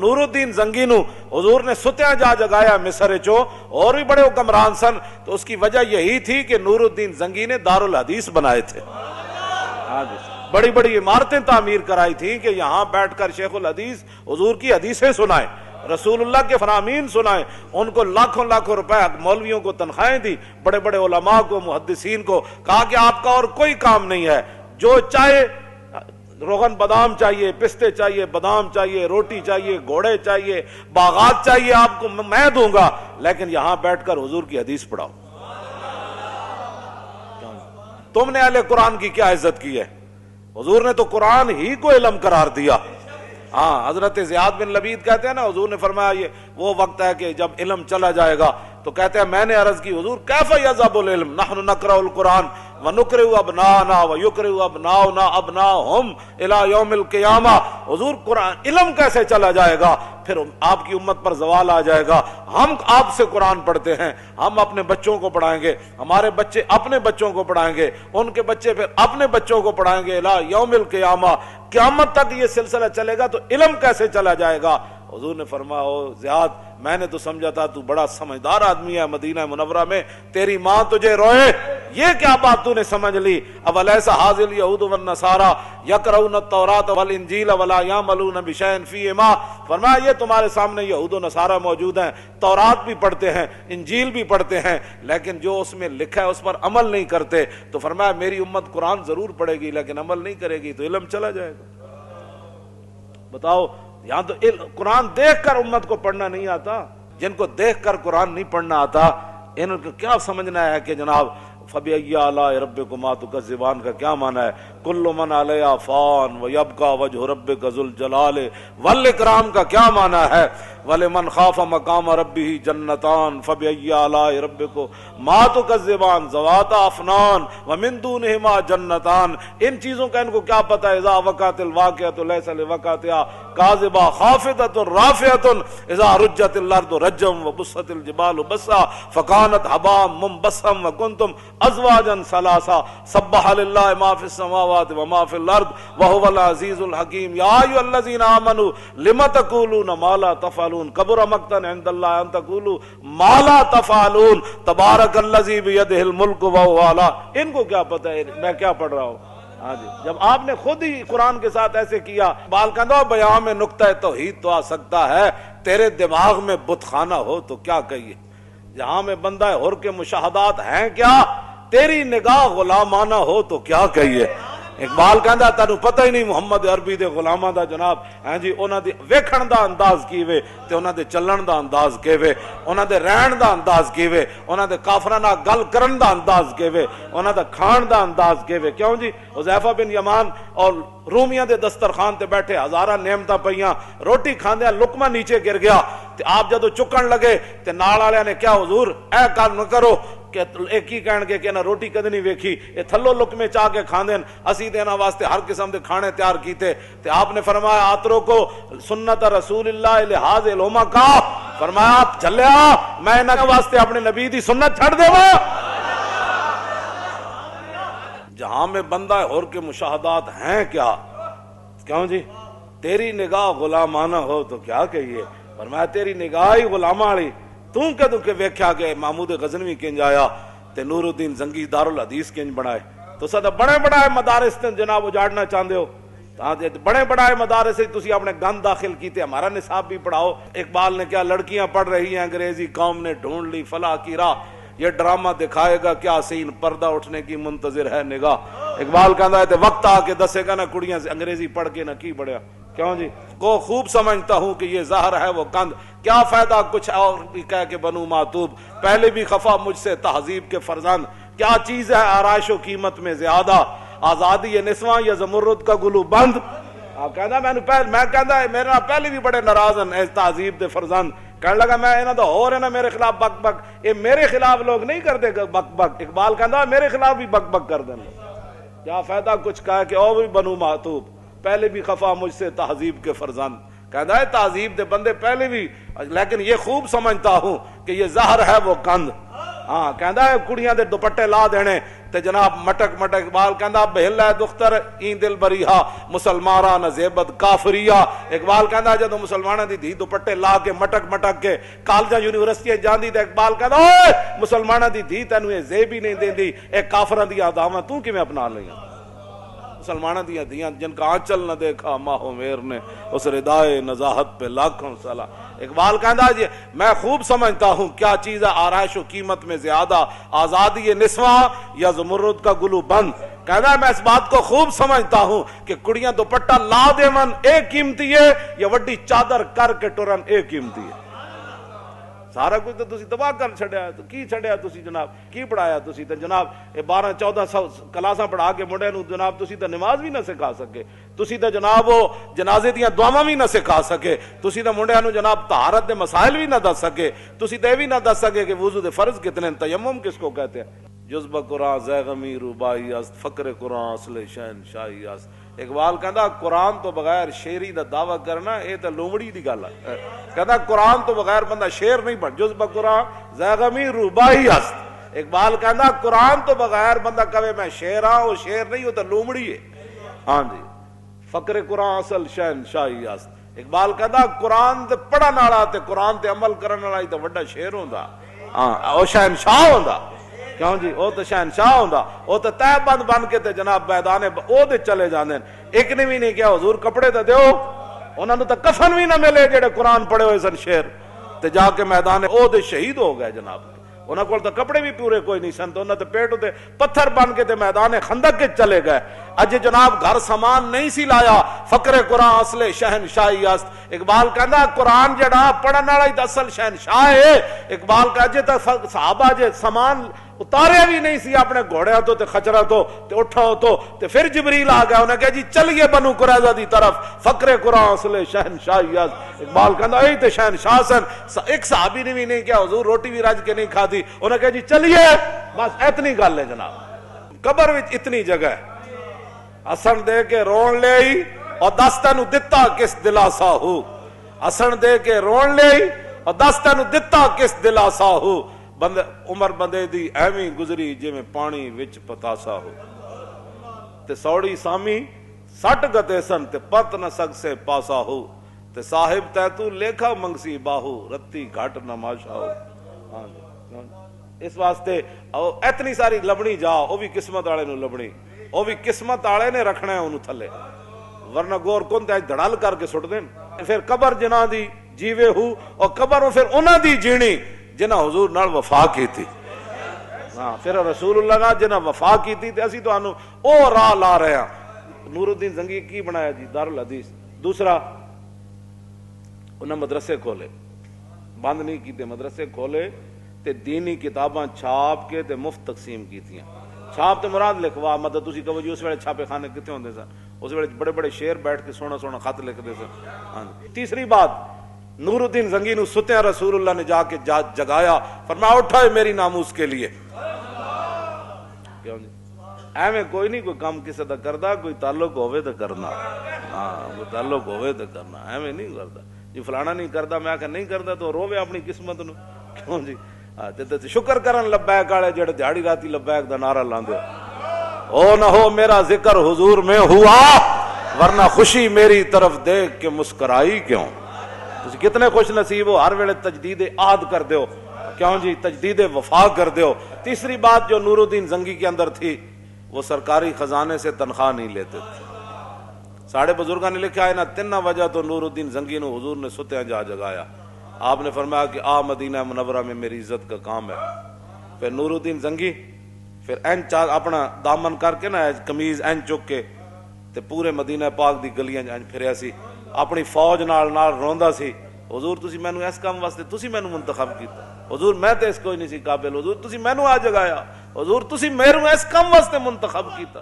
نور الدین زنگی نو حضور نے ستیاں جا جگایا مصر چو، اور بھی بڑے حکمران سن، تو اس کی وجہ یہی تھی کہ نور الدین زنگی نے دارالحدیث بنائے تھے، بڑی بڑی عمارتیں تعمیر کرائی تھیں کہ یہاں بیٹھ کر شیخ الحدیث حضور کی حدیثیں سنائیں، رسول اللہ کے فرامین سنائیں، ان کو لاکھوں لاکھوں روپے مولویوں کو تنخواہیں دی، بڑے بڑے علماء کو، محدثین کو، کہا کہ آپ کا اور کوئی کام نہیں ہے، جو چاہے روغن بادام چاہیے، پستے چاہیے، بادام چاہیے، روٹی چاہیے، گھوڑے چاہیے، باغات چاہیے، آپ کو میں دوں گا، لیکن یہاں بیٹھ کر حضور کی حدیث پڑھاؤ۔ تم نے اہل قرآن کی کیا عزت کی ہے؟ حضور نے تو قرآن ہی کو علم قرار دیا۔ ہاں، حضرت زیاد بن لبید کہتے ہیں نا، حضور نے فرمایا یہ وہ وقت ہے کہ جب علم چلا جائے گا، تو کہتے ہیں میں نے عرض کی حضور کیف یذهب العلم نحن نقرأ القرآن ونقرئ ابناءنا ويقرئ ابناؤنا ابناءهم الى يوم القیامہ، حضور قرآن علم کیسے چلا جائے گا؟ پھر آپ کی امت پر زوال آ جائے گا، ہم آپ سے قرآن پڑھتے ہیں، ہم اپنے بچوں کو پڑھائیں گے، ہمارے بچے اپنے بچوں کو پڑھائیں گے، ان کے بچے پھر اپنے بچوں کو پڑھائیں گے، الى یوم القیامہ، قیامت تک یہ سلسلہ چلے گا، تو علم کیسے چلا جائے گا؟ حضور نے فرمایا او زیاد، میں نے تو سمجھا تھا تو بڑا سمجھدار آدمی ہے، مدینہ منورہ میں تیری ماں تجھے روئے، یہ کیا بات تو نے سمجھ لی؟ اولیس ھذا الیہود والنصارى یقرؤون التوراۃ والانجیل ولا یعملون بشیء فیہما، فرمایا یہ تمہارے سامنے یہود و نصارہ موجود ہیں، تورات بھی پڑھتے ہیں، انجیل بھی پڑھتے ہیں، لیکن جو اس میں لکھا ہے اس پر عمل نہیں کرتے، تو فرمایا میری امت قرآن ضرور پڑھے گی لیکن عمل نہیں کرے گی تو علم چلا جائے گا۔ بتاؤ، یہاں تو قرآن دیکھ کر امت کو پڑھنا نہیں آتا، جن کو دیکھ کر قرآن نہیں پڑھنا آتا، ان کو کیا سمجھنا ہے کہ جناب فَبِأَيِّ آلَاءِ رَبِّكُمَا تُكَذِّبَانِ کا کیا معنی ہے؟ كُلُّ مَنْ عَلَيْهَا فَانٍ وَيَبْقَى وَجْهُ رَبِّكَ ذُو الْجَلَالِ وَالْإِكْرَامِ کا کیا معنی ہے؟ وَلِمَنْ خَافَ مَقَامَ رَبِّهِ جَنَّتَانِ فَبِأَيِّ آلَاءِ رَبِّكُمَا تُكَذِّبَانِ ذَوَاتَا أَفْنَانٍ وَمِن دُونِهِمَا جَنَّتَانِ، ان چیزوں کا ان کو کیا پتہ ہے؟ اذا وقعت الواقعۃ ليس لوقعتها كاذبہ خافضۃ رافعۃ اذا رجت الارض رجا وبست الجبال بسا فكانت هباء منبثا وكنتم ازواجا ثلاثا سبح لله ما في السماوات وما في الارض وهو العزيز الحكيم يا ايها الذين امنوا لم تقولون ما لا تفعلون كبر مقتا عند الله ان تقولوا ما لا تفعلون تبارك الذي بيده الملك وهو على، ان کو کیا پتہ ہے میں کیا پڑھ رہا ہوں؟ ہاں جی، جب آپ نے خود ہی قرآن کے ساتھ ایسے کیا، بال کندھا بیان میں نقطہ توحید تو آ سکتا ہے، تیرے دماغ میں بت خانہ ہو تو کیا کہیے؟ جہاں میں بندہ حر کے مشاہدات ہیں کیا، تیری نگاہ غلامانہ ہو تو کیا کہیے؟ اقبال کہندا تینوں پتہ ہی نہیں محمد عربی دے غلاماں دا جناب، ہاں جی، انہاں دی ویکھن دا انداز کیویں تے انہاں دے چلن دا انداز کیویں، انہاں دے رہن دا انداز کیویں، انہاں دے کافراں نال گل کرن دا انداز کیویں، انہاں دا کھان دا انداز کیویں۔ کیوں جی؟ حذیفہ بن یمان اور رومیاں دے دسترخوان تے بیٹھے، ہزاراں نعمتاں پئیاں، روٹی کھاندیاں لقمہ نیچے گر گیا تے آپ جدوں چکن لگے تے نال والےاں نے کیا حضور اے کل نہ کرو، کہ ایک ہی کہن گے کہ نہ روٹی کدی نہیں ویکھی، یہ تھلو لقمے چاہ کے کھاندے، اسی دینا واسطے ہر قسم دے کھانے تیار کیتے، تے آپ نے فرمایا آترو کو سنت رسول اللہ لحاظ الہما کا، فرمایا آپ چلیا میں انہاں واسطے اپنے نبی دی سنت چھڑ دیواں۔ جہاں میں بندہ حر کے مشاہدات ہیں کیا، کیوں جی؟ تیری نگاہ غلامانہ ہو تو کیا کہیے؟ فرمایا تیری نگاہ ہی غلامہ والی، توں کدوں کہ ویکھیا کہ محمود غزنوی کنج آیا تے نور الدین زنگی دارالحدیث کنج بنائے، تو سدا بڑے بڑے مدارس تے جناب اجاڑنا چاہندے ہو، بڑے بڑے مدارس سے تسی اپنے گند داخل کیتے، ہمارا نصاب بھی پڑھاؤ۔ اقبال نے کیا لڑکیاں پڑھ رہی ہیں انگریزی، قوم نے ڈھونڈ لی فلاح کی راہ، یہ ڈرامہ دکھائے گا کیا سین، پردہ اٹھنے کی منتظر ہے نگاہ۔ اقبال کہندا ہے تے وقت آ کے دسے گا نہ کڑیاں انگریزی پڑھ کے نہ کی بڑھیا، کیوں جی؟ کو خوب سمجھتا ہوں کہ یہ زہر ہے وہ کند، کیا فائدہ کچھ اور بھی کہہ کے بنوں معتوب، پہلے بھی خفا مجھ سے تہذیب کے فرزند، کیا چیز ہے آرائش و قیمت میں زیادہ، آزادی نسواں یا زمرد کا گلو بند۔ کہندا میں کہندا میرے نال پہلے بھی بڑے ناراض ہیں اس تہذیب دے فرزند، کہنے لگا میں انہاں دا ہور ہے نا میرے خلاف بک بک، یہ میرے خلاف لوگ نہیں کرتے بک بک، اقبال کہندا میرے خلاف بھی بک بک کر دیں، کیا فائدہ کچھ کہہ کے اور بھی بنوں معتوب، پہلے بھی خفا مجھ سے تہذیب کے فرزند۔ کہتا ہے تہذیب دے بندے پہلے بھی، لیکن یہ خوب سمجھتا ہوں کہ یہ زہر ہے وہ کند۔ ہاں کہتا ہے کڑیاں دے دوپٹے لا دینے تے جناب مٹک مٹک اقبال کہندا بہلا دختر این دل بریہا مسلماناں نہ زیبت کافریا. اقبال کہندا جدوں مسلماناں دی دھی دوپٹے لا کے مٹک مٹک کے کالجاں یونیورسٹیاں جاندی تے اقبال کہندا اوئے مسلماناں دی دھی تینوں اے زیب ہی نہیں دیندی, اے کافراں دی عاداواں تو کیویں اپنا لئیاں؟ مسلمانوں دیا دیاں جن کا آنچل نہ دیکھا ماہ میر نے اس ردائے نزاہت پہ لاکھوں سلا. اقبال کہندا جی میں خوب سمجھتا ہوں کیا چیز ہے آرائش و قیمت میں زیادہ, آزادی نسواں یا زمرد کا گلو بند. کہندا میں اس بات کو خوب سمجھتا ہوں کہ کڑیاں دوپٹہ لا دیون ایک قیمتی ہے یا وڈی چادر کر کے ٹرن ایک قیمتی ہے. سارا کچھ تو تسی تباہ کر چھڑیا, تو کی چھڑیا تسی جناب, کی پڑھایا تسی تے جناب 12-14 کلاساں پڑھا کے منڈے نو جناب تسی تے نماز بھی نہ سکھا سکے, تسی تے جناب وہ جنازے دیاں دعاواں بھی نہ سکھا سکے, تسی تے منڈے نو جناب طہارت دے مسائل بھی نہ دس سکے, تسی تے بھی نہ دس سکے کہ وضو دے فرض کتنے, تیمم کس کو کہتے ہیں. جذبہ قرآن زیغمی روبائی است, فقر قرآن اصل شہنشاہی است. اقبال کہندا قرآن تو بغیر شیری دا دعویٰ کرنا اے تے لومڑی دی گل ہے. کہندا قرآن تو بغیر بندہ شیر نہیں بن, جذبہ قرآن زیغمی روبائی است. اقبال کہندا قرآن تو بغیر بندہ کہے میں شیر ہاں, وہ شیر نہیں, وہ تے لومڑی ہے. ہاں جی, فقر قرآن اصل شہنشاہی است. اقبال کہندا قرآن تے پڑھن والا تے قرآن تے عمل کرن والا تے وڈا شیر ہوندا, ہاں او شہنشاہ ہوندا. کیوں جی, او تے شہنشاہ ہوندا, او تے تہ بند بن کے تے جناب میدان او دے چلے جاندے. ایک نے بھی نہیں کیا حضور کپڑے تے دیو, انہاں نوں تے کفن بھی نہ ملے جڑے قرآن پڑھے ہوئے سن شیر, تے جا کے میدان او دے شہید ہو گئے جناب. انہاں کول تے کپڑے بھی پورے کوئی نہیں سن, تو انہاں تے پیٹ تے پتھر بن کے تے میدان خندق کے چلے گئے. اج جناب گھر سامان نہیں سی لایا, فقر قرآن اصل شہنشاہی است. اقبال کہندا قرآن جڑا پڑھن والا ہی اصل شہنشاہ ہے. اقبال کہے تے صحابہ جے سامان اتارے بھی نہیں سی اپنے گھوڑے تو تے خچرا تو تے اٹھا تو تے پھر جبریل آ گیا, انہیں کہا جی چلیے بنو قریظہ دی طرف, فقر قرآن اصل شہنشاہی است. اقبال کہندا اے تے شہنشاہ سن. ایک صحابی نے بھی نہیں کیا حضور روٹی بھی رج کے نہیں کھادی, انہیں کہا جی چلیے, بس اتنی گل ہے جناب. قبر وچ اتنی جگہ ہے, ہسن دے کے رون لے اور دس تینوں دتا کس دلاسا ہو, ہسن دے کے رون لے اور دس تینوں دتا کس دلاسا ہو. عمر بندے دی ایویں گزری جے میں پانی وچ پتاسا ہو, تے سوڑی سامی سٹ گتے سن تے پت نہ سگ سے پاسا ہو, تے صاحب تے تو لیکھا منگسی باہو رتی گھٹ نماشا ہو. اس واسطے اتنی ساری لبنی جا, او بھی قسمت والے نو لبنی, او بھی قسمت والے نے رکھنا ہے اونوں تھلے, ورنہ گور کون تے دھڑل کر کے سٹ دین. پھر قبر جنہاں دی جیوے ہو, اور قبر پھر انہاں دی جیڑی جنہاں حضور نال وفا کی تھی. ہاں پھر رسول اللہ نال جنہاں وفا کی تھی تے اسی تانوں او راہ لا رہے ہیں. نور الدین زنگی کی بنایا جی دارالحدیث. دوسرا انہاں مدرسے کھولے, بند نہیں کیتے, مدرسے کھولے تے دینی کتاباں چھاپ کے تے مفت تقسیم کیتیاں. چھاپ تے مراد لکھوا, مطلب تسی کہو جی اس ویلے چھاپے خانے کتے ہوندے سن, اس ویلے بڑے بڑے شعر بیٹھ کے سونا سونا خط لکھدے سن. ہاں تیسری بات, نور الدین زنگی نو ستیاں رسول اللہ نے جا کے جگایا, فرمایا اٹھائے میری ناموس کے لیے. کیوں جی ایویں کوئی نہیں, کوئی کام کسے دا کردا, کوئی تعلق ہوئے تے کرنا. ہاں کوئی تعلق ہوئے تے کرنا, ایویں نہیں کردا جی فلانا نہیں کردا میں کہ نہیں کردا تو روے اپنی قسمت نو. کیوں جی تے شکر کرن لبیک والے جڑے دیہڑی راتی لبیک دا نعرہ لاندے, او نہ ہو میرا ذکر حضور میں ہوا ورنہ خوشی میری طرف دیکھ کے مسکرائی کیوں. تسی کتنے خوش نصیب ہو, ہر ویلے تجدید عہد کر دیو. کیوں جی تجدید وفا کر دیو. تیسری بات جو نور الدین زنگی کے اندر تھی, وہ سرکاری خزانے سے تنخواہ نہیں لیتے تھے. ساڑھے بزرگاں نے لکھا ہے نا, تین وجہ تو نور الدین زنگی نو حضور نے ستیاں جا جگایا. آپ نے فرمایا کہ آ مدینہ منورہ میں میری عزت کا کام ہے. پھر نور الدین زنگی پھر این چار اپنا دامن کر کے نا کمیز این چک کے تے پورے مدینہ پاک دی گلیاں این پھریا سی, اپنی فوج نال روندا سی, حضور تسی مینوں اس کام واسطے تسی مینوں منتخب کیتا, حضور میں تے اس کوئی نہیں سی قابل, حضور تسی مینوں آ جگایا, حضور تسی میرے اس کام واسطے منتخب کیتا.